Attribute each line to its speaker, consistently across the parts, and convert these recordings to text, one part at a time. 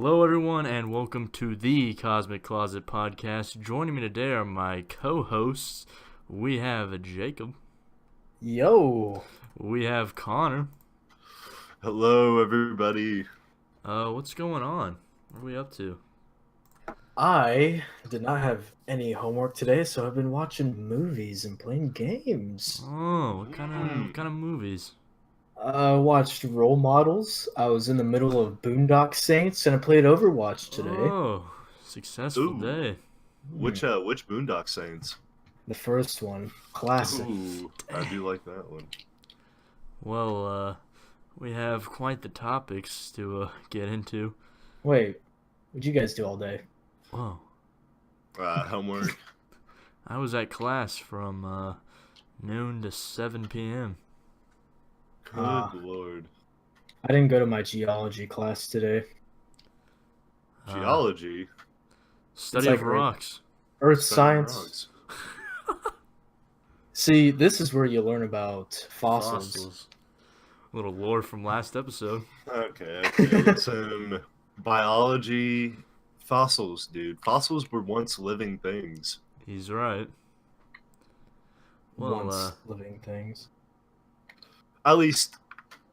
Speaker 1: Hello, everyone, and welcome to the Cosmic Closet Podcast. Joining me today are my co-hosts. We have Jacob.
Speaker 2: Yo.
Speaker 1: We have Connor.
Speaker 3: Hello, everybody.
Speaker 1: What's going on? What are we up to?
Speaker 2: I did not have any homework today, so I've been watching movies and playing games.
Speaker 1: Oh, what kind of movies?
Speaker 2: I watched Role Models. I was in the middle of Boondock Saints, and I played Overwatch today.
Speaker 1: Oh, successful
Speaker 3: Ooh.
Speaker 1: day.
Speaker 3: Which Boondock Saints?
Speaker 2: The first one. Classic.
Speaker 3: Ooh, I do like that one.
Speaker 1: Well, we have quite the topics to get into.
Speaker 2: Wait, what'd you guys do all day?
Speaker 1: Whoa.
Speaker 3: Homework.
Speaker 1: I was at class from noon to 7 p.m.
Speaker 3: Good Lord.
Speaker 2: I didn't go to my geology class today.
Speaker 3: Geology?
Speaker 1: Study
Speaker 2: like
Speaker 1: of rocks.
Speaker 2: Earth
Speaker 3: Studying
Speaker 2: science.
Speaker 3: rocks.
Speaker 2: See, this is where you learn about fossils.
Speaker 1: Little lore from last episode.
Speaker 3: Okay. Listen, biology, fossils, dude. Fossils were once living things.
Speaker 1: He's right. Well,
Speaker 2: Once living things.
Speaker 3: At least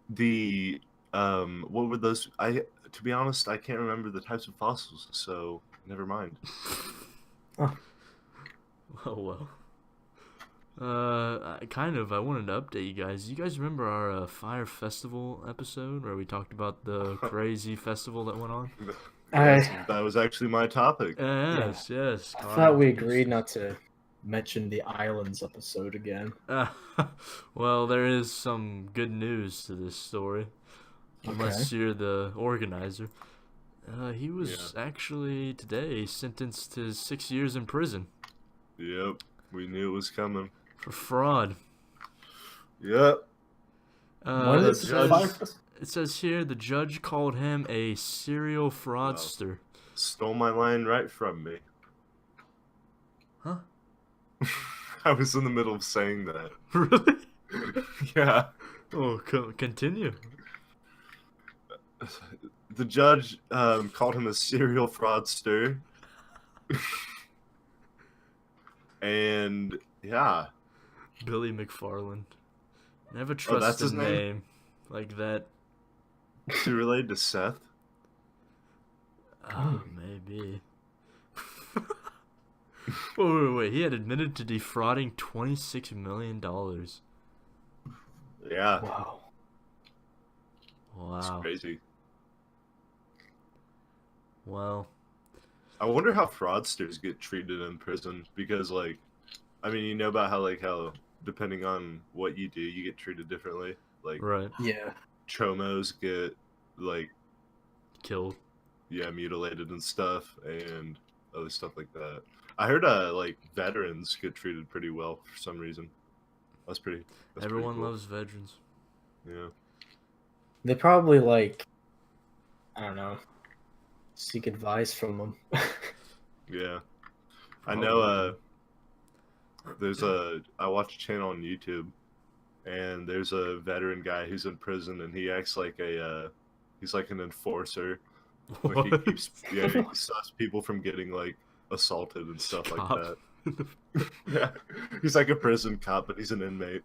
Speaker 3: the what were those? To be honest, I can't remember the types of fossils, so never mind.
Speaker 1: Oh well. I wanted to update you guys. You guys remember our Fire Festival episode where we talked about the crazy festival that went on?
Speaker 3: That was actually my topic.
Speaker 1: Yes.
Speaker 2: I thought we agreed not to mention the islands episode again.
Speaker 1: Well, there is some good news to this story. Unless
Speaker 2: Okay.
Speaker 1: you're the organizer. He was actually today sentenced to 6 years in prison.
Speaker 3: Yep, we knew it was coming.
Speaker 1: For fraud.
Speaker 3: Yep.
Speaker 2: When is the Fire Festival?
Speaker 1: It says here the judge called him a serial fraudster.
Speaker 3: Stole my line right from me.
Speaker 1: Huh?
Speaker 3: I was in the middle of saying that.
Speaker 1: Really?
Speaker 3: Yeah.
Speaker 1: Oh, continue.
Speaker 3: The judge called him a serial fraudster. And, yeah.
Speaker 1: Billy McFarland. Never
Speaker 3: that's
Speaker 1: trust
Speaker 3: his
Speaker 1: a
Speaker 3: name?
Speaker 1: name like that.
Speaker 3: Is he related to Seth?
Speaker 1: Maybe. Wait. He had admitted to defrauding $26 million.
Speaker 3: Yeah.
Speaker 2: Wow.
Speaker 3: It's crazy.
Speaker 1: Well,
Speaker 3: I wonder how fraudsters get treated in prison because, like, I mean, you know about how depending on what you do, you get treated differently. Like,
Speaker 1: right.
Speaker 2: Yeah.
Speaker 3: chomos get, like,
Speaker 1: Killed.
Speaker 3: yeah, mutilated and stuff, and other stuff like that. I heard, like, veterans get treated pretty well for some reason. That's pretty
Speaker 1: Everyone
Speaker 3: cool.
Speaker 1: loves veterans.
Speaker 3: Yeah.
Speaker 2: They probably, like, I don't know, seek advice from them.
Speaker 3: Yeah. I know, I watch a channel on YouTube, and there's a veteran guy who's in prison, and he acts like he's like an enforcer. Like, he stops people from getting, like, assaulted and stuff like that. Yeah. He's like a prison cop, but he's an inmate.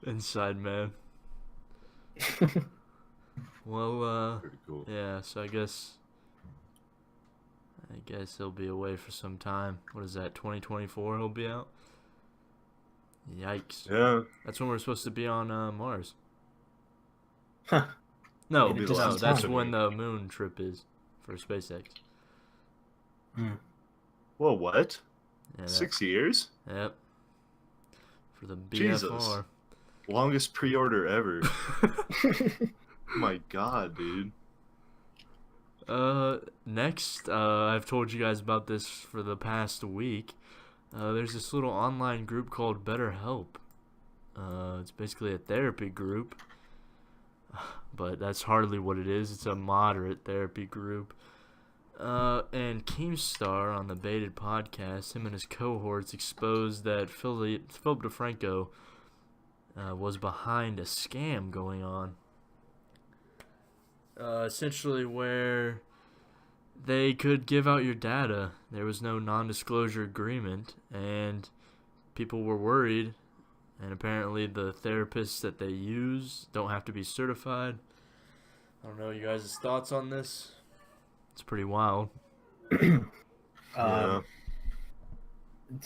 Speaker 1: Inside man. Well,
Speaker 3: Pretty cool.
Speaker 1: yeah, so I guess he'll be away for some time. What is that, 2024 he'll be out? Yikes.
Speaker 3: Yeah.
Speaker 1: That's when we're supposed to be on Mars.
Speaker 2: Huh.
Speaker 1: No,
Speaker 3: It'll be the last
Speaker 1: that's
Speaker 3: time.
Speaker 1: when the moon trip is for SpaceX.
Speaker 3: Whoa, what?
Speaker 1: Yeah,
Speaker 3: 6 years?
Speaker 1: Yep. For the BFR.
Speaker 3: Jesus. Longest pre-order ever. Oh my god, dude.
Speaker 1: Next, I've told you guys about this for the past week. There's this little online group called BetterHelp. It's basically a therapy group, but that's hardly what it is. It's a moderate therapy group. And Keemstar on the Baited podcast, him and his cohorts exposed that Philip DeFranco was behind a scam going on. Essentially where they could give out your data. There was no non-disclosure agreement, and people were worried. And apparently the therapists that they use don't have to be certified. I don't know you guys' thoughts on this. It's pretty wild.
Speaker 3: Yeah.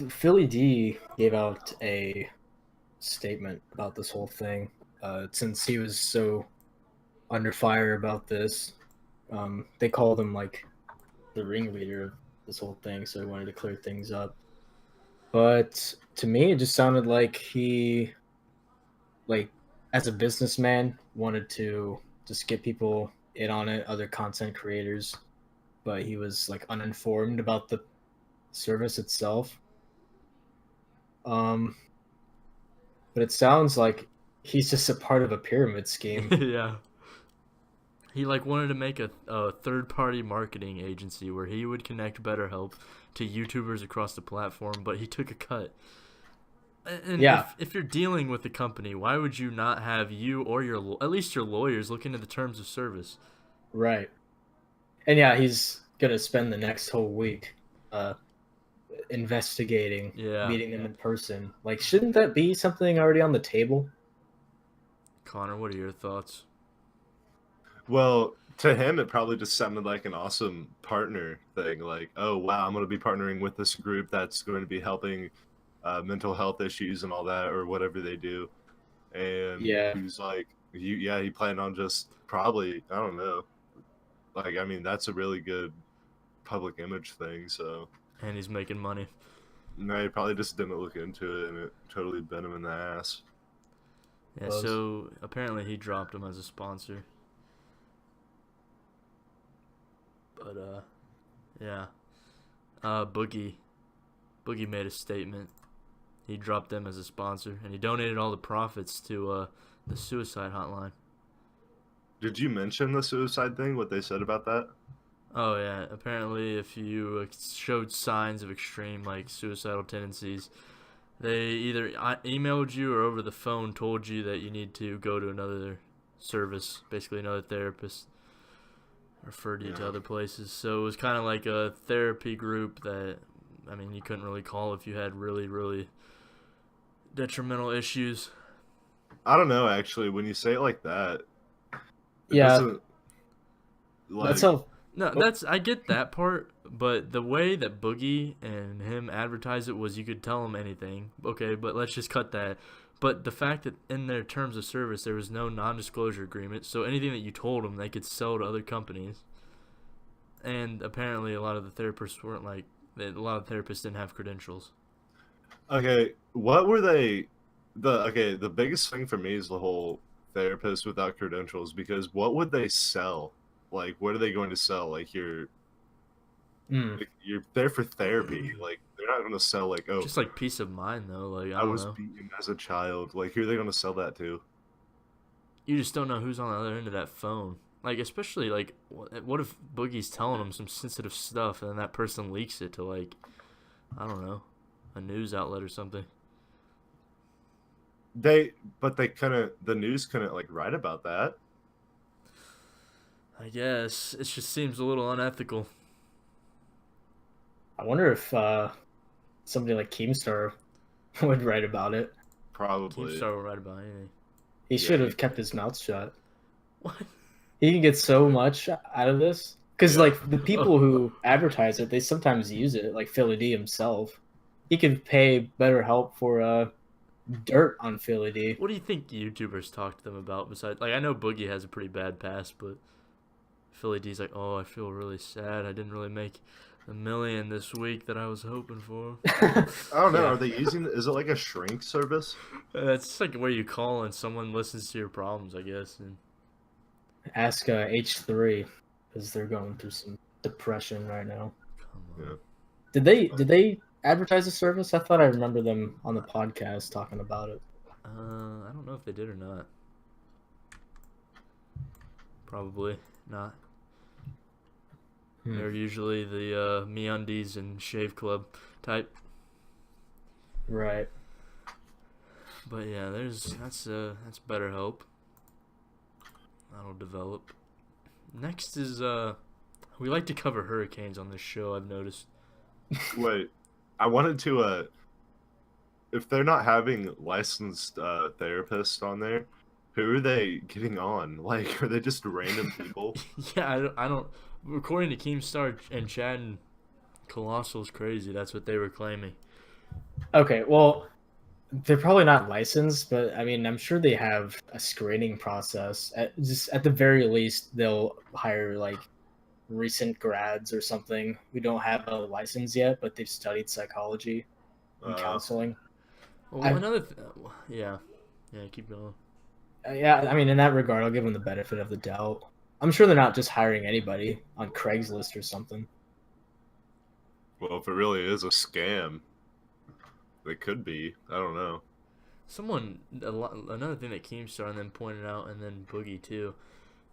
Speaker 2: Philly D gave out a statement about this whole thing. Since he was so under fire about this, they called him like the ringleader of this whole thing, so he wanted to clear things up. But to me, it just sounded like he, like, as a businessman, wanted to just get people in on it, other content creators, but he was like uninformed about the service itself. But it sounds like he's just a part of a pyramid scheme.
Speaker 1: Yeah. He like wanted to make a third-party marketing agency where he would connect BetterHelp to YouTubers across the platform, but he took a cut. And
Speaker 2: Yeah.
Speaker 1: if you're dealing with a company, why would you not have you or at least your lawyers look into the terms of service?
Speaker 2: Right. And yeah, he's gonna spend the next whole week investigating,
Speaker 1: Yeah.
Speaker 2: meeting them in person. Like, shouldn't that be something already on the table?
Speaker 1: Connor, what are your thoughts?
Speaker 3: Well, to him, it probably just sounded like an awesome partner thing. Like, oh, wow, I'm going to be partnering with this group that's going to be helping mental health issues and all that, or whatever they do. And
Speaker 2: Yeah.
Speaker 3: he's like, he planned on just probably, I don't know. Like, I mean, that's a really good public image thing. So,
Speaker 1: And he's making money.
Speaker 3: no, he probably just didn't look into it, and it totally bit him in the ass.
Speaker 1: Yeah, so apparently he dropped him as a sponsor. But yeah. Boogie made a statement. He dropped them as a sponsor, and he donated all the profits to the suicide hotline.
Speaker 3: Did you mention the suicide thing? What they said about that?
Speaker 1: Oh yeah, apparently if you showed signs of extreme like suicidal tendencies, they either emailed you or over the phone told you that you need to go to another service, basically another therapist, referred you to other places. So it was kind of like a therapy group that, I mean, you couldn't really call if you had really, really detrimental issues.
Speaker 3: I don't know, actually. When you say it like that, it
Speaker 2: Yeah.
Speaker 3: doesn't, like,
Speaker 2: That's how.
Speaker 1: No, I get that part, but the way that Boogie and him advertised it was you could tell him anything. Okay, but let's just cut that. But the fact that in their terms of service there was no non-disclosure agreement, so anything that you told them they could sell to other companies. And apparently a lot of the therapists weren't like, a lot of therapists didn't have credentials.
Speaker 3: okay, what were they? The biggest thing for me is the whole therapist without credentials, because what would they sell? Like, what are they going to sell? Like, you're there for therapy. Like, they're not going to sell, like, oh,
Speaker 1: Just like peace of mind though, like I
Speaker 3: I
Speaker 1: don't
Speaker 3: was
Speaker 1: know.
Speaker 3: beaten as a child. Like, who are they going to sell that to?
Speaker 1: You just don't know who's on the other end of that phone. Like, especially, like, what if Boogie's telling them some sensitive stuff and then that person leaks it to, like, I don't know, a news outlet or something?
Speaker 3: But they couldn't, the news couldn't, like, write about that.
Speaker 1: I guess. It just seems a little unethical.
Speaker 2: I wonder if somebody like Keemstar would write about it.
Speaker 3: Probably.
Speaker 1: Keemstar will write about anything.
Speaker 2: He should have kept his mouth shut.
Speaker 1: What?
Speaker 2: He can get so much out of this. Because, like, the people who advertise it, they sometimes use it, like Philly D himself. He could pay BetterHelp for dirt on Philly D.
Speaker 1: What do you think YouTubers talk to them about besides, like, I know Boogie has a pretty bad past, but Philly D's like, oh, I feel really sad. I didn't really make the million this week that I was hoping for.
Speaker 3: I don't know.
Speaker 2: Yeah.
Speaker 3: Are they using, is it like a shrink service?
Speaker 1: It's like where you call and someone listens to your problems, I guess. And
Speaker 2: Ask H3, because they're going through some depression right now.
Speaker 1: come on.
Speaker 3: Yeah.
Speaker 2: Did they advertise the service? I thought I remember them on the podcast talking about it.
Speaker 1: I don't know if they did or not. Probably not. They're usually the MeUndies and Shave Club type.
Speaker 2: Right.
Speaker 1: But yeah, that's BetterHelp. That'll develop. Next is We like to cover hurricanes on this show, I've noticed.
Speaker 3: Wait, I wanted to if they're not having licensed therapists on there, who are they getting on? Like, are they just random people?
Speaker 1: Yeah, I don't. According to Keemstar and Chad and Colossal's crazy. That's what they were claiming.
Speaker 2: Okay, well, they're probably not licensed, but I mean, I'm sure they have a screening process. Just at the very least, they'll hire like recent grads or something who don't have a license yet, but they've studied psychology and
Speaker 3: Uh,
Speaker 2: counseling.
Speaker 1: Well,
Speaker 2: I,
Speaker 1: yeah, keep going.
Speaker 2: yeah, I mean, in that regard, I'll give them the benefit of the doubt. I'm sure they're not just hiring anybody on Craigslist or something.
Speaker 3: well, if it really is a scam, they could be. I don't know.
Speaker 1: Another thing that Keemstar and then pointed out, and then Boogie too.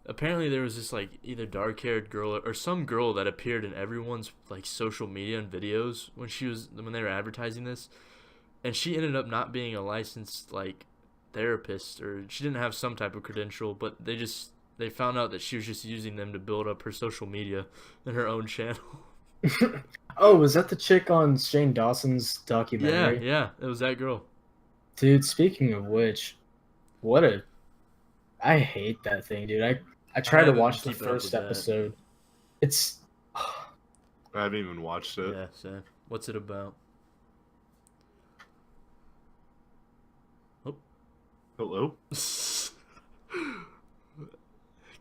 Speaker 1: Apparently, there was this like either dark-haired girl or some girl that appeared in everyone's like social media and videos when they were advertising this, and she ended up not being a licensed like therapist, or she didn't have some type of credential, but they found out that she was just using them to build up her social media and her own channel.
Speaker 2: Oh, was that the chick on Shane Dawson's
Speaker 1: Yeah,
Speaker 2: documentary?
Speaker 1: yeah, it was that girl.
Speaker 2: Dude, speaking of which, what a I hate that thing, dude. I tried to
Speaker 1: haven't
Speaker 2: watch
Speaker 1: been
Speaker 2: the
Speaker 1: keeping up with
Speaker 2: first
Speaker 1: that.
Speaker 2: episode. It's
Speaker 3: I haven't even watched it.
Speaker 1: Yeah, same. What's it about?
Speaker 3: Hello,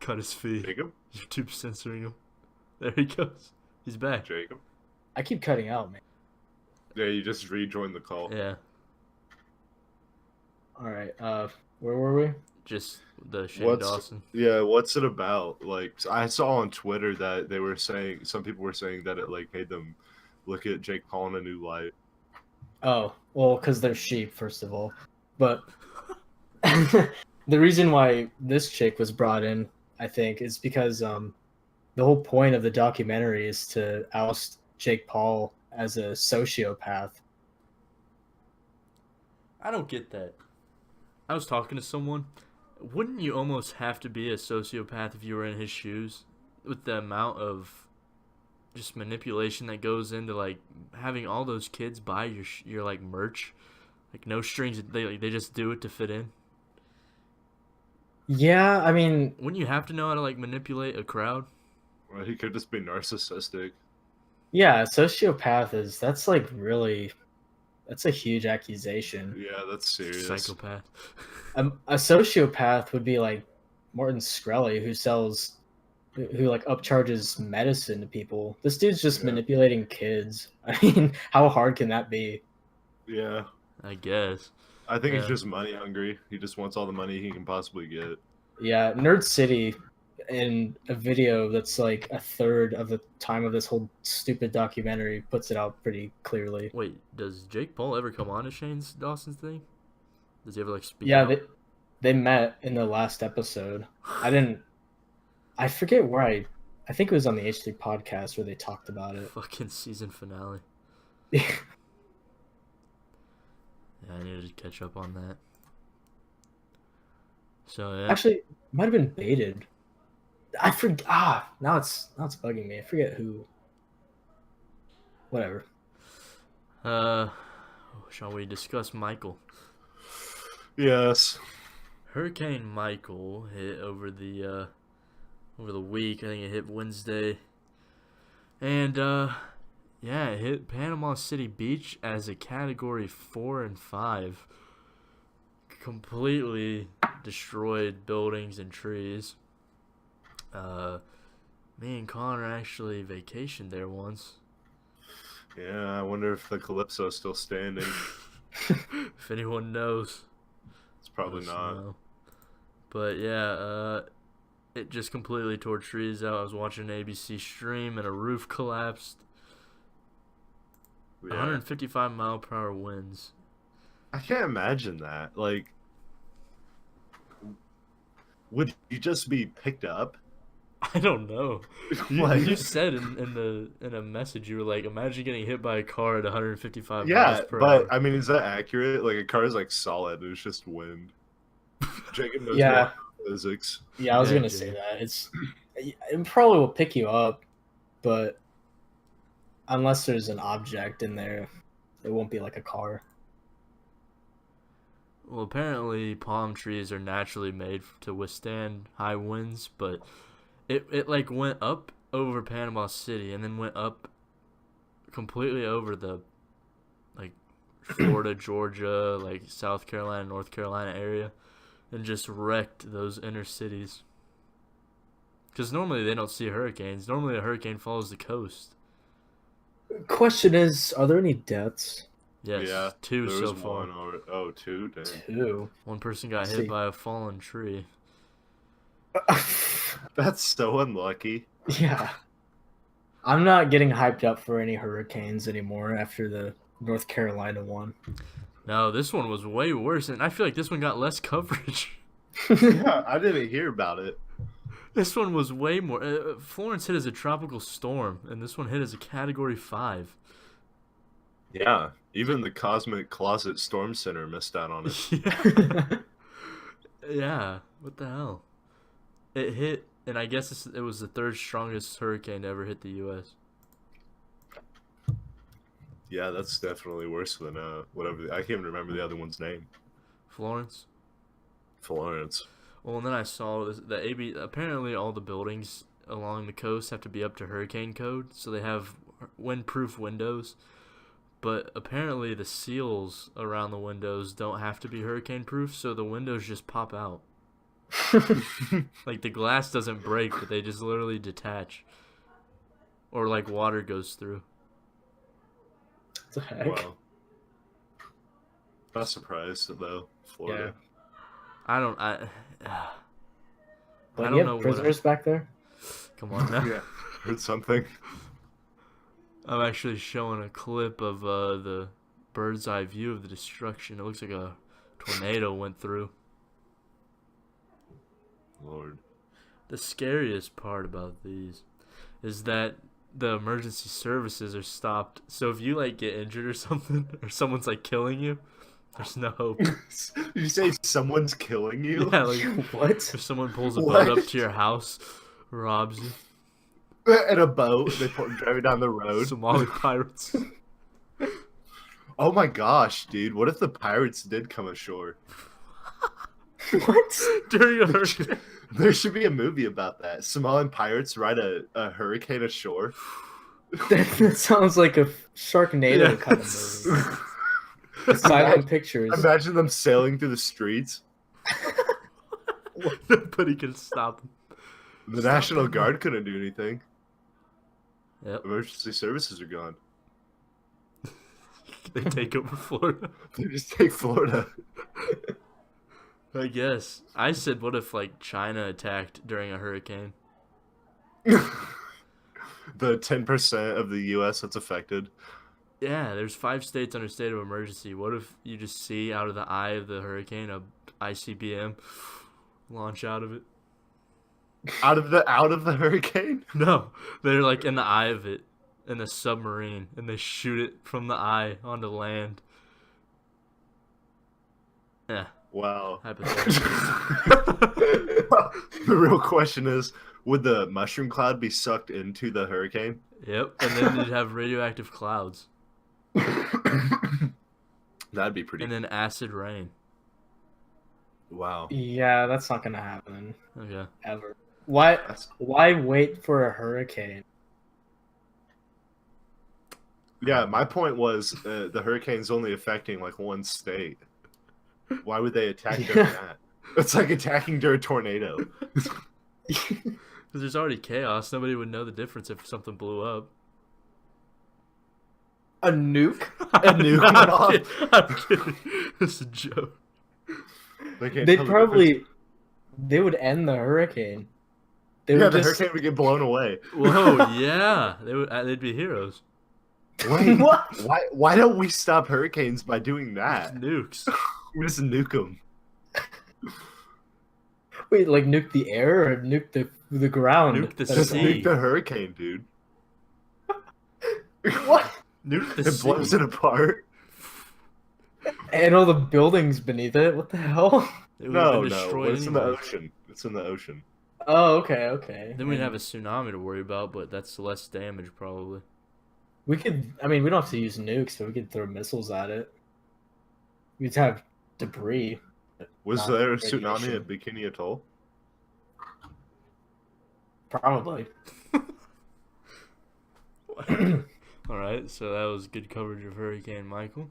Speaker 1: Cut his feet.
Speaker 3: Jacob.
Speaker 1: YouTube censoring him. There he goes. He's back.
Speaker 3: Jacob.
Speaker 2: I keep cutting out, man.
Speaker 3: Yeah, you just rejoined the call.
Speaker 1: Yeah,
Speaker 2: All right, where were we?
Speaker 1: just the Shane
Speaker 3: What's
Speaker 1: Dawson.
Speaker 3: yeah? What's it about? Like, I saw on Twitter that they were saying some people were saying that it like made them look at Jake Paul in a new light.
Speaker 2: Oh, well, because they're sheep, first of all. But the reason why this chick was brought in, I think, is because the whole point of the documentary is to oust Jake Paul as a sociopath.
Speaker 1: I don't get that. I was talking to someone. Wouldn't you almost have to be a sociopath if you were in his shoes, with the amount of just manipulation that goes into like having all those kids buy your like merch, like no strings. They just do it to fit in.
Speaker 2: Yeah, I mean,
Speaker 1: Wouldn't you have to know how to like manipulate a crowd?
Speaker 3: Well, he could just be narcissistic.
Speaker 2: yeah, that's like really, that's a huge accusation.
Speaker 3: Yeah, that's serious.
Speaker 1: Psychopath.
Speaker 2: A sociopath would be like Morton Skrelly, who like upcharges medicine to people. This dude's just
Speaker 3: Yeah.
Speaker 2: manipulating kids. I mean, how hard can that be?
Speaker 3: Yeah,
Speaker 1: I guess.
Speaker 3: I think he's
Speaker 1: Yeah.
Speaker 3: just money hungry. He just wants all the money he can possibly get.
Speaker 2: Yeah, Nerd City, in a video that's like a third of the time of this whole stupid documentary, puts it out pretty clearly.
Speaker 1: Wait, does Jake Paul ever come on to Shane Dawson's thing? Does he ever like speak?
Speaker 2: Yeah,
Speaker 1: out?
Speaker 2: they met in the last episode. I forget where I think it was on the H3 podcast where they talked about it.
Speaker 1: Fucking season finale. Yeah, I needed to catch up on that. So yeah.
Speaker 2: Actually, it might have been baited. I forget. Now it's bugging me. I forget who. Whatever.
Speaker 1: Shall we discuss Michael?
Speaker 3: Yes.
Speaker 1: Hurricane Michael hit over the week. I think it hit Wednesday. And yeah, it hit Panama City Beach as a category 4 and 5. Completely destroyed buildings and trees. Me and Connor actually vacationed there once.
Speaker 3: Yeah, I wonder if the Calypso's still standing.
Speaker 1: If anyone knows.
Speaker 3: It's probably
Speaker 1: Let us
Speaker 3: not.
Speaker 1: know. But yeah, it just completely tore trees out. I was watching an ABC stream and a roof collapsed.
Speaker 3: Yeah.
Speaker 1: 155 mile per hour winds.
Speaker 3: I can't imagine that. Like, would you just be picked up?
Speaker 1: I don't know. You,
Speaker 3: Like-
Speaker 1: you said in a message, you were like, imagine getting hit by a car at 155
Speaker 3: Yeah,
Speaker 1: miles per
Speaker 3: but
Speaker 1: hour.
Speaker 3: I mean, is that accurate? Like, a car is like solid. It's just wind. Jacob knows
Speaker 2: Yeah.
Speaker 3: more about physics.
Speaker 2: Yeah, I was
Speaker 1: Yeah,
Speaker 2: gonna say that. It probably will pick you up. but unless there's an object in there, it won't be like a car.
Speaker 1: Well, apparently palm trees are naturally made to withstand high winds, but it like went up over Panama City and then went up completely over the like Florida, Georgia, like South Carolina, North Carolina area, and just wrecked those inner cities. Because normally they don't see hurricanes. Normally a hurricane follows the coast.
Speaker 2: Question is, are there any deaths?
Speaker 1: Yes,
Speaker 3: Yeah,
Speaker 1: two
Speaker 3: there
Speaker 1: so
Speaker 3: was
Speaker 1: far.
Speaker 3: one or two. Dang.
Speaker 2: Two.
Speaker 1: One person got
Speaker 2: See.
Speaker 1: hit by a fallen tree.
Speaker 3: That's so unlucky.
Speaker 2: Yeah. I'm not getting hyped up for any hurricanes anymore after the North Carolina one.
Speaker 1: No, this one was way worse, and I feel like this one got less coverage.
Speaker 3: Yeah, I didn't hear about it.
Speaker 1: This one was way more. Florence hit as a tropical storm, and this one hit as a Category 5.
Speaker 3: Yeah, even the Cosmic Closet Storm Center missed out on it.
Speaker 1: Yeah. Yeah, what the hell? It hit, and I guess it was the third strongest hurricane to ever hit the U.S.
Speaker 3: Yeah, that's definitely worse than whatever. I can't even remember the other one's name.
Speaker 1: Florence.
Speaker 3: Florence.
Speaker 1: Well, and then I saw the AB. Apparently, all the buildings along the coast have to be up to hurricane code, so they have windproof windows. But apparently, the seals around the windows don't have to be hurricane proof, so the windows just pop out. Like the glass doesn't break, but they just literally detach, or like water goes through.
Speaker 2: What the heck?
Speaker 3: Wow. Not surprised though, Florida.
Speaker 1: I don't.
Speaker 2: But
Speaker 1: I
Speaker 2: you
Speaker 1: don't know
Speaker 2: have prisoners back there?
Speaker 1: Come on now.
Speaker 3: Yeah, heard something.
Speaker 1: I'm actually showing a clip of the bird's eye view of the destruction. It looks like a tornado went through.
Speaker 3: Lord.
Speaker 1: The scariest part about these is that the emergency services are stopped. So if you like get injured or something, or someone's like killing you, there's no hope.
Speaker 3: Did you say someone's killing you?
Speaker 1: Yeah, like
Speaker 2: What?
Speaker 1: if someone pulls a
Speaker 3: What?
Speaker 1: boat up to your house, robs you.
Speaker 3: In a boat, driving down the road.
Speaker 1: Somali pirates.
Speaker 3: Oh my gosh, dude! What if the pirates did come ashore?
Speaker 2: What?
Speaker 1: During a hurricane.
Speaker 3: There should be a movie about that. Somalian pirates ride a hurricane ashore.
Speaker 2: That sounds like a Sharknado
Speaker 1: Yeah.
Speaker 2: kind of movie. Silent Pictures.
Speaker 3: Imagine them sailing through the streets.
Speaker 1: Nobody can stop them.
Speaker 3: The National Guard couldn't do anything.
Speaker 1: Yep.
Speaker 3: Emergency services are gone.
Speaker 1: They take over Florida.
Speaker 3: They just take Florida.
Speaker 1: I guess. I said, what if, like, China attacked during a hurricane?
Speaker 3: The 10% of the U.S. that's affected.
Speaker 1: Yeah, there's 5 states under state of emergency. What if you just see out of the eye of the hurricane a ICBM launch out of it?
Speaker 3: Out of the hurricane?
Speaker 1: No, they're, like, in the eye of it, in a submarine, and they shoot it from the eye onto land. Yeah.
Speaker 3: Wow.
Speaker 1: Hypothetical.
Speaker 3: The real question is, would the mushroom cloud be sucked into the hurricane?
Speaker 1: Yep, and then you'd have radioactive clouds.
Speaker 3: That'd be pretty.
Speaker 1: And then acid rain.
Speaker 3: Wow.
Speaker 2: Yeah, that's not gonna happen
Speaker 1: Okay.
Speaker 2: ever. Why wait for a hurricane?
Speaker 3: Yeah, my point was the hurricane's only affecting like one state. Why would they attack during that? It's like attacking during a tornado.
Speaker 1: Because there's already chaos. Nobody would know the difference if something blew up.
Speaker 2: A nuke?
Speaker 3: A nuke went
Speaker 1: I'm
Speaker 3: off.
Speaker 1: kidding. I'm kidding. It's a joke.
Speaker 3: They can't
Speaker 2: They
Speaker 3: tell the
Speaker 2: probably they would end the hurricane. They
Speaker 3: difference. Yeah,
Speaker 2: would
Speaker 3: the
Speaker 2: just
Speaker 3: hurricane would get blown away.
Speaker 1: Whoa, yeah. They'd be heroes.
Speaker 3: Wait,
Speaker 2: What?
Speaker 3: why don't we stop hurricanes by doing that?
Speaker 1: Nukes.
Speaker 3: We just nuke them.
Speaker 2: Wait, like nuke the air or nuke the ground?
Speaker 1: Nuke the
Speaker 2: That's
Speaker 3: Just
Speaker 1: sea.
Speaker 3: nuke the hurricane, dude.
Speaker 2: What?
Speaker 1: Nuke the
Speaker 3: It blows
Speaker 1: sea.
Speaker 3: it apart.
Speaker 2: And all the buildings beneath it. What the hell?
Speaker 1: It would've
Speaker 3: No,
Speaker 1: been
Speaker 3: no,
Speaker 1: destroyed
Speaker 3: it's in the
Speaker 1: anyway.
Speaker 3: ocean. It's in the ocean.
Speaker 2: Oh, okay.
Speaker 1: Then we'd
Speaker 2: And
Speaker 1: have a tsunami to worry about, but that's less damage probably.
Speaker 2: we could. I mean, we don't have to use nukes, but we could throw missiles at it. We'd have debris, but
Speaker 3: Was
Speaker 2: not
Speaker 3: there a tsunami
Speaker 2: radiation.
Speaker 3: at Bikini Atoll?
Speaker 2: Probably.
Speaker 1: All right, so that was good coverage of Hurricane Michael.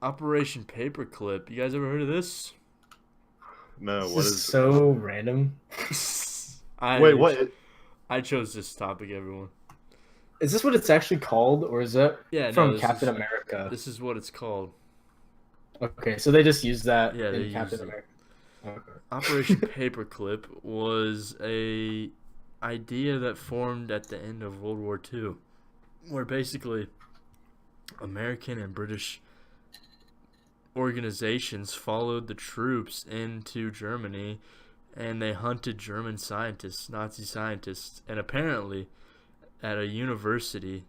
Speaker 1: Operation Paperclip. You guys ever heard of this?
Speaker 3: No,
Speaker 2: This
Speaker 3: what
Speaker 2: is
Speaker 3: is
Speaker 2: so random.
Speaker 3: Wait, what?
Speaker 1: I chose this topic, everyone.
Speaker 2: Is this what it's actually called, or is that
Speaker 1: Yeah,
Speaker 2: from
Speaker 1: no, this
Speaker 2: Captain
Speaker 1: is,
Speaker 2: America?
Speaker 1: This is what it's called.
Speaker 2: Okay, so they just use that
Speaker 1: Yeah, they
Speaker 2: in Captain
Speaker 1: use it.
Speaker 2: America. Okay.
Speaker 1: Operation Paperclip was a idea that formed at the end of World War II, where basically American and British organizations followed the troops into Germany, and they hunted German scientists, Nazi scientists, and apparently at a university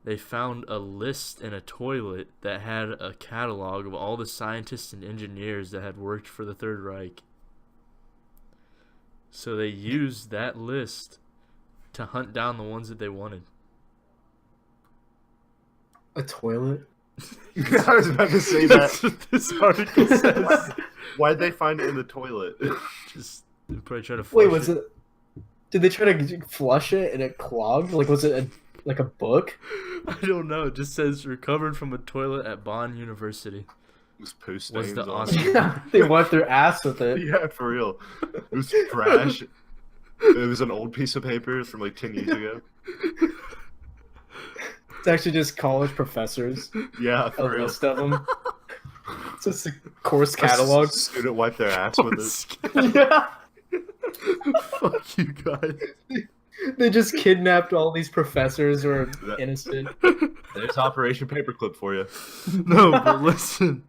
Speaker 1: they found a list in a toilet that had a catalog of all the scientists and engineers that had worked for the Third Reich. So they used that list to hunt down the ones that they wanted.
Speaker 2: A toilet?
Speaker 3: I was about to say
Speaker 1: That's
Speaker 3: that.
Speaker 1: what this article says.
Speaker 3: Why'd they find it in the toilet?
Speaker 1: Just they probably try to
Speaker 2: Wait,
Speaker 1: flush
Speaker 2: was it? Did they try to flush it and it clogged? Like, was it like a book?
Speaker 1: I don't know. It just says recovered from a toilet at Bonn University.
Speaker 3: It was poo
Speaker 1: Was
Speaker 3: stains
Speaker 1: the
Speaker 3: on
Speaker 1: awesome-
Speaker 3: it.
Speaker 2: Yeah, they wiped their ass with it.
Speaker 3: Yeah, for real. It was trash. It was an old piece of paper from like 10 years ago.
Speaker 2: It's actually just college professors.
Speaker 3: Yeah,
Speaker 2: A
Speaker 3: for real.
Speaker 2: list of them. It's just a course catalog.
Speaker 3: A student wiped their ass with it.
Speaker 2: Yeah.
Speaker 1: Fuck you guys.
Speaker 2: They just kidnapped all these professors who are innocent.
Speaker 3: There's Operation Paperclip for you.
Speaker 1: No, but listen.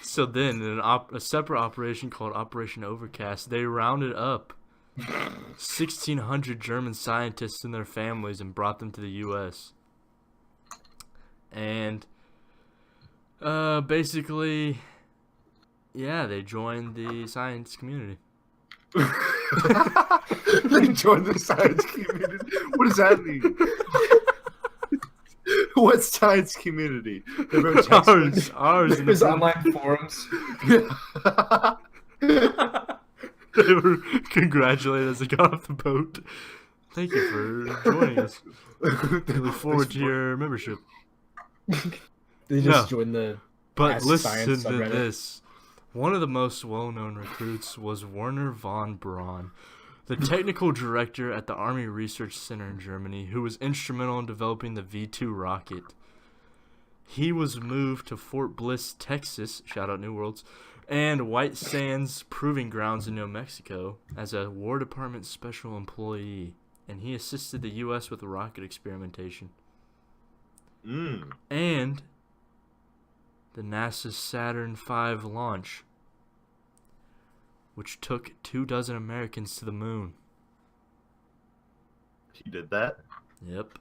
Speaker 1: So then, in a separate operation called Operation Overcast, they rounded up 1,600 German scientists and their families and brought them to the U.S. And basically, yeah, they joined the science community.
Speaker 3: They joined the science community. What does that mean? What science community? They wrote textbooks.
Speaker 1: Ours. in the
Speaker 2: There's online forums.
Speaker 1: They were congratulated as they got off the boat. Thank you for joining us. We look forward to your membership.
Speaker 2: They just joined the.
Speaker 1: But
Speaker 2: Ask
Speaker 1: listen
Speaker 2: Science
Speaker 1: to
Speaker 2: subreddit.
Speaker 1: this. One of the most well-known recruits was Werner von Braun, the technical director at the Army Research Center in Germany, who was instrumental in developing the V-2 rocket. He was moved to Fort Bliss, Texas, shout out New Worlds, and White Sands Proving Grounds in New Mexico as a War Department special employee, and he assisted the U.S. with rocket experimentation. And the NASA's Saturn V launch, which took 24 Americans to the moon.
Speaker 3: He did that?
Speaker 1: Yep.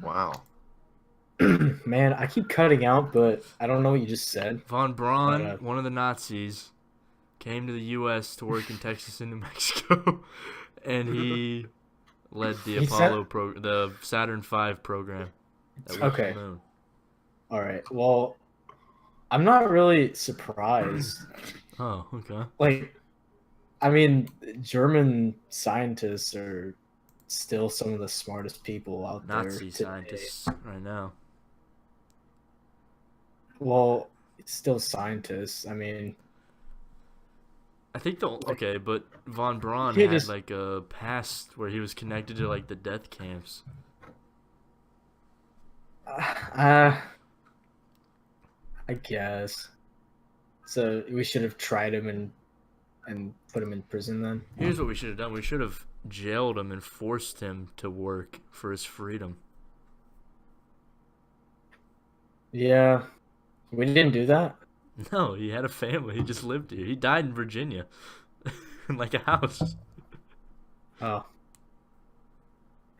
Speaker 3: Wow.
Speaker 2: Man, I keep cutting out, but I don't know what you just said.
Speaker 1: Von Braun,
Speaker 2: But,
Speaker 1: one of the Nazis, came to the U.S. to work in Texas and New Mexico, and he led the the Saturn V program. That went to
Speaker 2: Okay.
Speaker 1: the moon.
Speaker 2: All right. Well, I'm not really surprised.
Speaker 1: Oh, okay.
Speaker 2: Like, I mean, German scientists are still some of the smartest people out there.
Speaker 1: Nazi
Speaker 2: today.
Speaker 1: scientists right now.
Speaker 2: Well, it's still scientists. I mean,
Speaker 1: I think but von Braun
Speaker 2: He
Speaker 1: had
Speaker 2: just-
Speaker 1: like a past where he was connected to like the death camps.
Speaker 2: I guess. So we should have tried him and put him in prison then.
Speaker 1: Here's what we should have done. We should have jailed him and forced him to work for his freedom.
Speaker 2: Yeah, we didn't do that.
Speaker 1: No, he had a family. He just lived here. He died in Virginia. In like a house.
Speaker 2: Oh.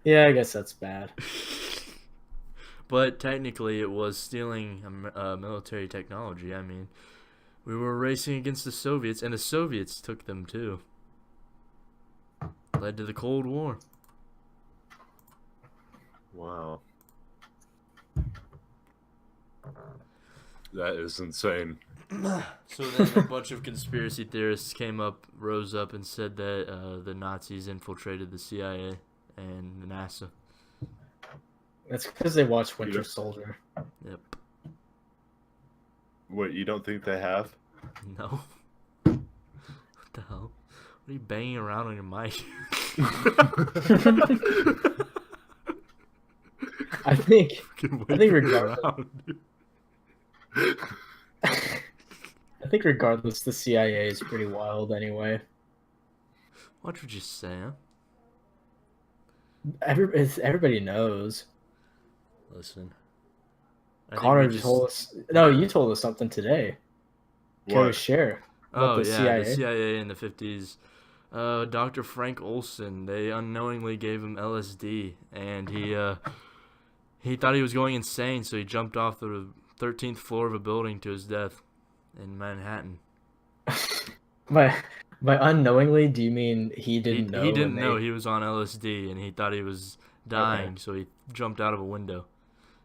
Speaker 2: Yeah, I guess that's bad.
Speaker 1: But technically it was stealing military technology. I mean, We were racing against the Soviets, and the Soviets took them too. Led to the Cold War.
Speaker 3: Wow. That is insane.
Speaker 1: So then a bunch of conspiracy theorists rose up and said that the Nazis infiltrated the CIA and NASA.
Speaker 2: That's because they watched Winter Soldier.
Speaker 1: Yep.
Speaker 3: What, you don't think they have?
Speaker 1: No. What the hell? What are you banging around on your mic?
Speaker 2: I think
Speaker 1: Fucking
Speaker 2: I think
Speaker 1: waving
Speaker 2: regardless,
Speaker 1: around, dude.
Speaker 2: I think regardless, the CIA is pretty wild anyway.
Speaker 1: What would you say, huh?
Speaker 2: Everybody knows.
Speaker 1: Listen.
Speaker 2: Connor just told us. No, you told us something today. Can we
Speaker 3: What?
Speaker 2: share about
Speaker 1: Oh,
Speaker 2: the
Speaker 1: yeah,
Speaker 2: CIA?
Speaker 1: the CIA in the 50s. Dr. Frank Olson, they unknowingly gave him LSD, and he thought he was going insane, so he jumped off the 13th floor of a building to his death in Manhattan.
Speaker 2: By unknowingly, do you mean he
Speaker 1: He
Speaker 2: didn't know?
Speaker 1: he didn't
Speaker 2: when
Speaker 1: know
Speaker 2: they...
Speaker 1: he was on LSD, and he thought he was dying, so he jumped out of a window.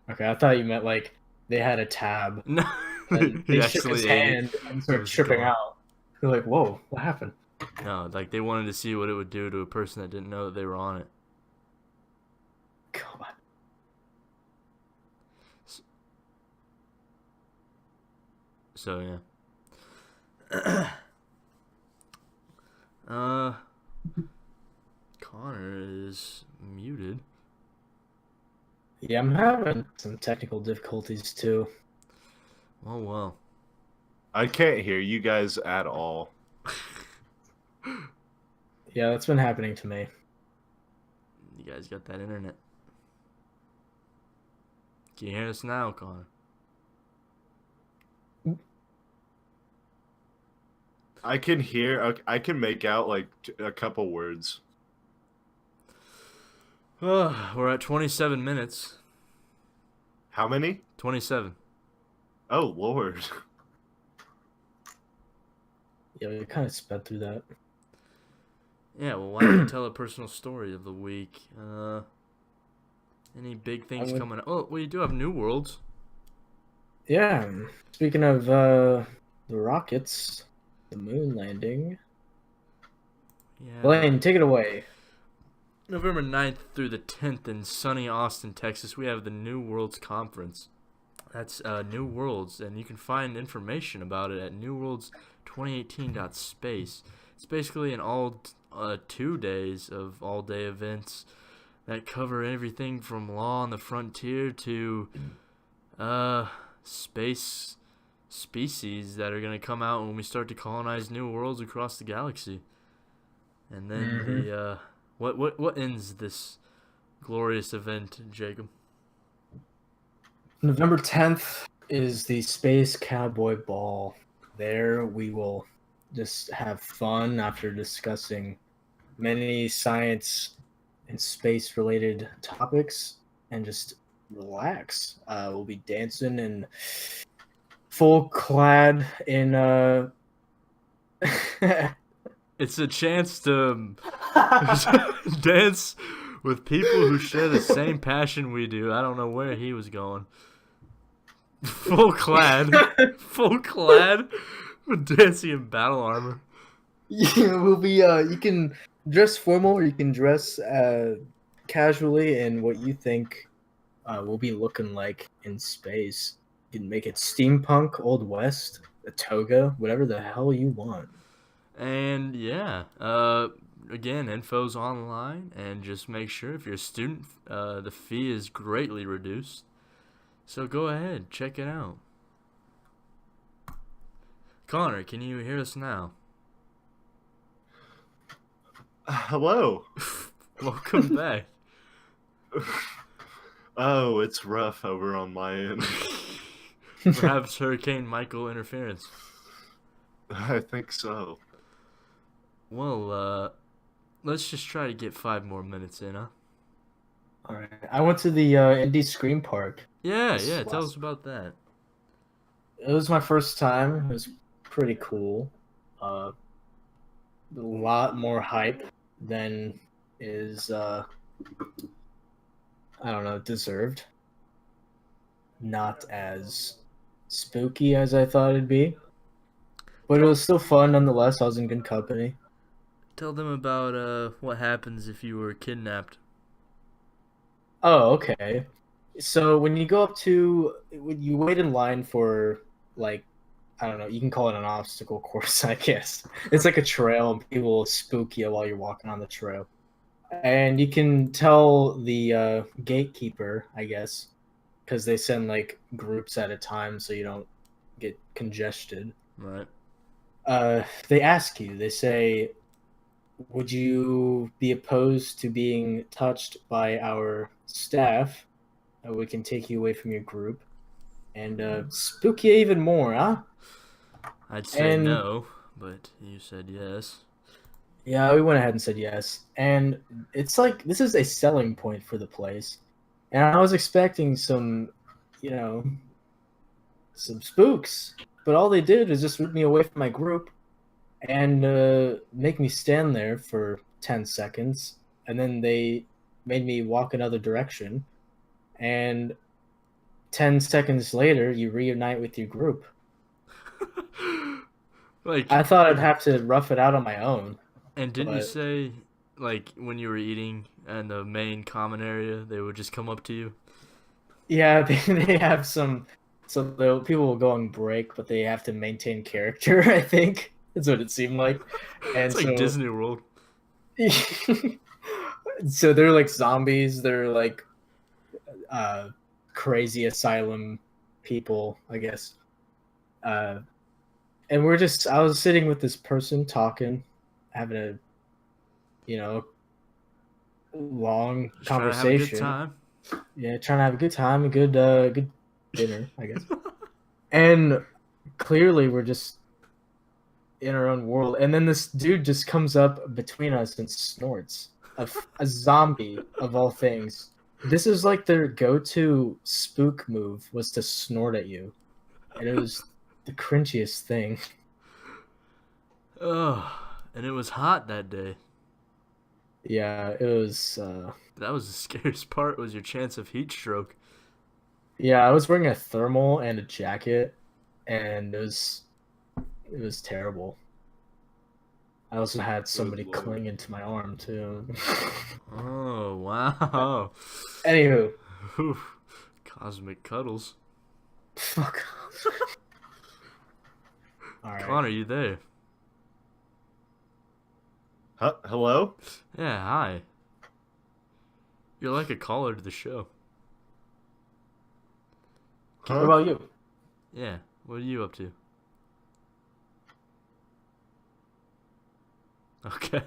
Speaker 2: Okay, I thought you meant like they had a tab.
Speaker 1: No,
Speaker 2: And
Speaker 1: he
Speaker 2: they shook his
Speaker 1: actually ate it.
Speaker 2: hand and
Speaker 1: It
Speaker 2: started
Speaker 1: was
Speaker 2: tripping
Speaker 1: gone.
Speaker 2: out. They're like, "Whoa, what happened?"
Speaker 1: No, like they wanted to see what it would do to a person that didn't know that they were on it.
Speaker 2: God.
Speaker 1: So yeah. Connor is muted.
Speaker 2: Yeah, I'm having some technical difficulties too.
Speaker 1: Oh well.
Speaker 3: I can't hear you guys at all.
Speaker 2: Yeah, that's been happening to me.
Speaker 1: You guys got that internet. Can you hear us now, Connor?
Speaker 3: I can hear. I can make out like a couple words.
Speaker 1: We're at 27 minutes.
Speaker 3: How many?
Speaker 1: 27.
Speaker 3: Oh Lord.
Speaker 2: Yeah, we kind of sped through that.
Speaker 1: Yeah, well, why don't you tell a personal story of the week? Any big things coming up? Oh, well, you do have New Worlds.
Speaker 2: Yeah. Speaking of the rockets, the moon landing.
Speaker 1: Yeah.
Speaker 2: Blaine, take it away.
Speaker 1: November 9th through the 10th in sunny Austin, Texas, we have the New Worlds Conference. That's New Worlds, and you can find information about it at newworlds2018.space. It's basically an all 2 days of all-day events that cover everything from law on the frontier to space species that are going to come out when we start to colonize new worlds across the galaxy. And then what ends this glorious event, Jacob?
Speaker 2: November 10th is the Space Cowboy Ball. There we will just have fun after discussing many science and space related topics and just relax. We'll be dancing in full clad in
Speaker 1: It's a chance to dance with people who share the same passion we do. I don't know where he was going. Full clad with dancing in battle armor.
Speaker 2: Yeah, we'll be you can dress formal or you can dress casually in what you think we'll be looking like in space. You can make it steampunk, Old West, a toga, whatever the hell you want.
Speaker 1: And yeah, again, info's online, and just make sure if you're a student, the fee is greatly reduced. So go ahead, check it out. Connor, can you hear us now?
Speaker 3: Hello.
Speaker 1: Welcome back.
Speaker 3: Oh, it's rough over on my end.
Speaker 1: Perhaps Hurricane Michael interference.
Speaker 3: I think so.
Speaker 1: Well, let's just try to get 5 more minutes in, huh?
Speaker 2: All right. I went to the Indie Scream Park.
Speaker 1: Yeah, tell us about that.
Speaker 2: It was my first time. It was pretty cool. A lot more hype than is I don't know, deserved. Not as spooky as I thought it'd be, but it was still fun nonetheless. I was in good company.
Speaker 1: Tell them about what happens if you were kidnapped.
Speaker 2: Oh, okay. So when you go up to, when you wait in line for, like, I don't know, you can call it an obstacle course, I guess. It's like a trail, and people will spook you while you're walking on the trail. And you can tell the gatekeeper, I guess, because they send like groups at a time so you don't get congested.
Speaker 1: Right.
Speaker 2: They ask you, they say, would you be opposed to being touched by our staff? We can take you away from your group and spook you even more, huh?
Speaker 1: I'd say
Speaker 2: And
Speaker 1: no, but you said yes.
Speaker 2: yeah, we went ahead and said yes. And it's like, this is a selling point for the place. And I was expecting some, you know, some spooks. But all they did is just rip me away from my group and make me stand there for 10 seconds. And then they made me walk another direction. And 10 seconds later, you reunite with your group.
Speaker 1: Like,
Speaker 2: I thought I'd have to rough it out on my own.
Speaker 1: and didn't you
Speaker 2: But
Speaker 1: say, like, when you were eating in the main common area, they would just come up to you?
Speaker 2: yeah, they have some. So the people will go on break, but they have to maintain character. I think that's what it seemed like, and
Speaker 1: It's like
Speaker 2: so
Speaker 1: Disney World.
Speaker 2: so they're like zombies. They're like crazy asylum people, I guess. Uh, and I was sitting with this person talking, having a, you know, long
Speaker 1: Just trying to have a good
Speaker 2: conversation.
Speaker 1: time.
Speaker 2: Yeah, trying to have a good time, a good dinner, I guess. And clearly we're just in our own world. And then this dude just comes up between us and snorts. A zombie of all things. This is like their go-to spook move, was to snort at you. And it was the cringiest thing.
Speaker 1: Oh, and it was hot that day.
Speaker 2: Yeah, it was
Speaker 1: That was the scariest part, was your chance of heat stroke.
Speaker 2: yeah, I was wearing a thermal and a jacket, and it was terrible. I also had somebody
Speaker 3: Lord.
Speaker 2: clinging to my arm too.
Speaker 1: Oh, wow.
Speaker 2: Anywho,
Speaker 1: Oof. Cosmic cuddles.
Speaker 2: fuck. All right.
Speaker 1: Connor, you there?
Speaker 3: Huh? Hello?
Speaker 1: Yeah, hi. You're like a caller to the show.
Speaker 2: What
Speaker 3: Huh?
Speaker 2: about you?
Speaker 1: Yeah, what are you up to? Okay.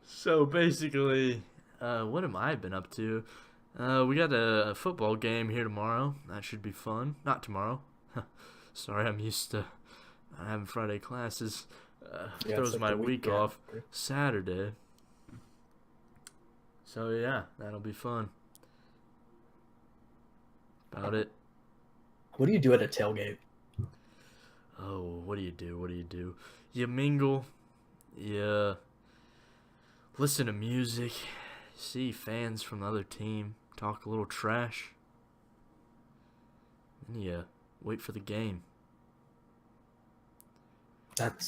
Speaker 1: So basically, what am I been up to? We got a football game here tomorrow. That should be fun. Not tomorrow. Sorry, I'm used to not having Friday classes.
Speaker 2: Yeah,
Speaker 1: Throws
Speaker 2: it's like
Speaker 1: my
Speaker 2: the
Speaker 1: week
Speaker 2: weekend.
Speaker 1: off Saturday. So yeah, that'll be fun. About it.
Speaker 2: What do you do at a tailgate?
Speaker 1: Oh, what do you do? What do you do? You mingle. You listen to music. See fans from the other team. Talk a little trash. And you wait for the game.
Speaker 2: That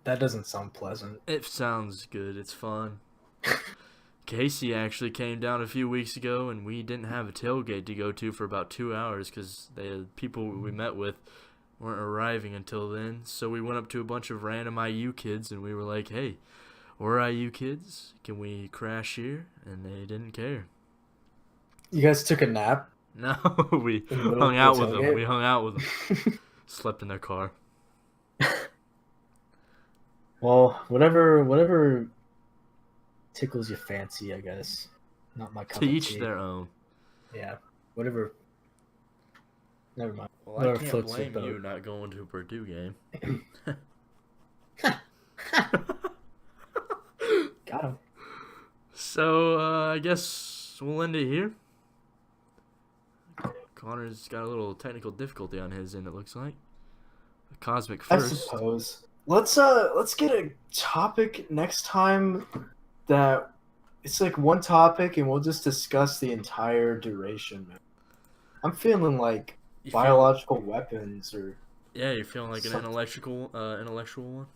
Speaker 2: doesn't sound pleasant.
Speaker 1: It sounds good. It's fun. Casey actually came down a few weeks ago, and we didn't have a tailgate to go to for about 2 hours because the people we met with weren't arriving until then. So we went up to a bunch of random IU kids, and we were like, hey, we're IU kids. Can we crash here? And they didn't care.
Speaker 2: You guys took a nap
Speaker 1: No, we
Speaker 2: in the middle
Speaker 1: hung
Speaker 2: of
Speaker 1: out
Speaker 2: the
Speaker 1: with them.
Speaker 2: tailgate?
Speaker 1: We hung out with them. Slept in their car.
Speaker 2: Well, whatever tickles your fancy, I guess. Not my cup
Speaker 1: To
Speaker 2: of
Speaker 1: each
Speaker 2: tea.
Speaker 1: their own.
Speaker 2: Yeah, whatever. Never mind.
Speaker 1: Well,
Speaker 2: Whatever
Speaker 1: I can't
Speaker 2: floats your
Speaker 1: blame you
Speaker 2: boat.
Speaker 1: not going to a Purdue game.
Speaker 2: Got him.
Speaker 1: So, I guess we'll end it here. Connor's got a little technical difficulty on his end, it looks like. Cosmic
Speaker 2: I
Speaker 1: first.
Speaker 2: suppose. Let's get a topic next time that it's like one topic and we'll just discuss the entire duration, man. I'm feeling like
Speaker 1: You
Speaker 2: biological weapons or
Speaker 1: Yeah, you're feeling like an
Speaker 2: some-
Speaker 1: intellectual one.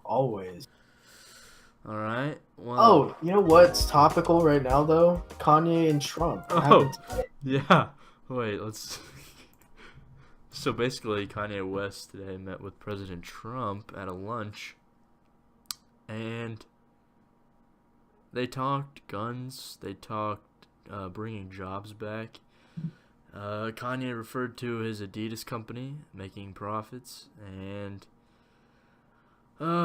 Speaker 2: always.
Speaker 1: All right. Well.
Speaker 2: Oh, you know what's topical right now though? Kanye and Trump.
Speaker 1: Oh. Yeah. Wait. Let's. So basically, Kanye West today met with President Trump at a lunch, and they talked guns. They talked bringing jobs back. Kanye referred to his Adidas company making profits, and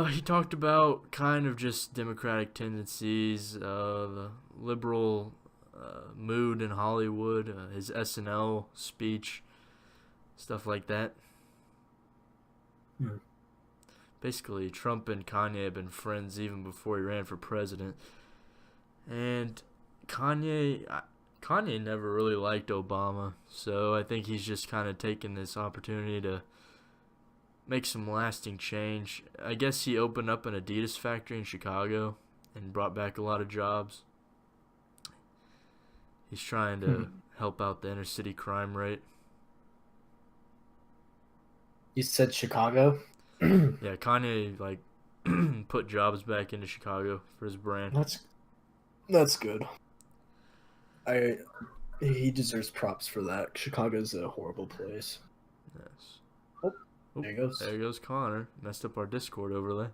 Speaker 1: he talked about kind of just democratic tendencies, the liberal mood in Hollywood, his SNL speech, stuff like that. Basically, Trump and Kanye have been friends even before he ran for president, and Kanye never really liked Obama, so I think he's just kind of taken this opportunity to make some lasting change. I guess he opened up an Adidas factory in Chicago and brought back a lot of jobs. He's trying to help out the inner city crime rate.
Speaker 2: You said Chicago?
Speaker 1: Yeah, Kanye like put jobs back into Chicago for his brand.
Speaker 2: That's good. He deserves props for that. Chicago's a horrible place.
Speaker 1: Yes.
Speaker 2: Oh, there he goes.
Speaker 1: There goes Connor. Messed up our Discord overlay.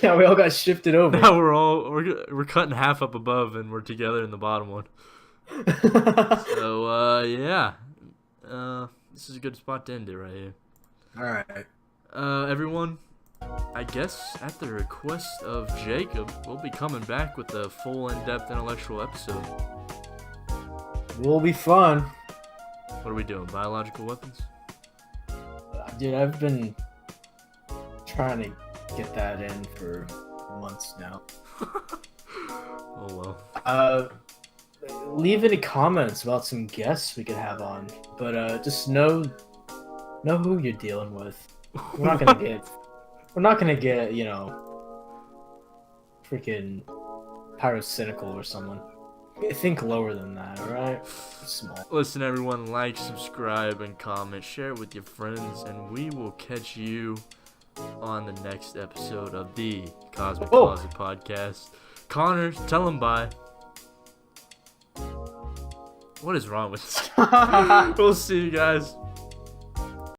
Speaker 2: Yeah, we all got shifted over.
Speaker 1: Now we're cutting half up above and we're together in the bottom one. So yeah. This is a good spot to end it right here.
Speaker 2: Alright.
Speaker 1: Everyone, I guess at the request of Jacob, we'll be coming back with a full in-depth intellectual episode.
Speaker 2: Will be fun.
Speaker 1: What are we doing? Biological weapons?
Speaker 2: Dude, I've been trying to get that in for months now.
Speaker 1: Oh well.
Speaker 2: Leave any comments about some guests we could have on, but just know who you're dealing with. We're not gonna get freaking pyrocynical or someone. Think lower than that, alright? Small.
Speaker 1: Listen, everyone, like, subscribe, and comment. Share it with your friends, and we will catch you on the next episode of the Cosmic Closet Podcast. Connor, tell them bye. What is wrong with this? We'll see you guys.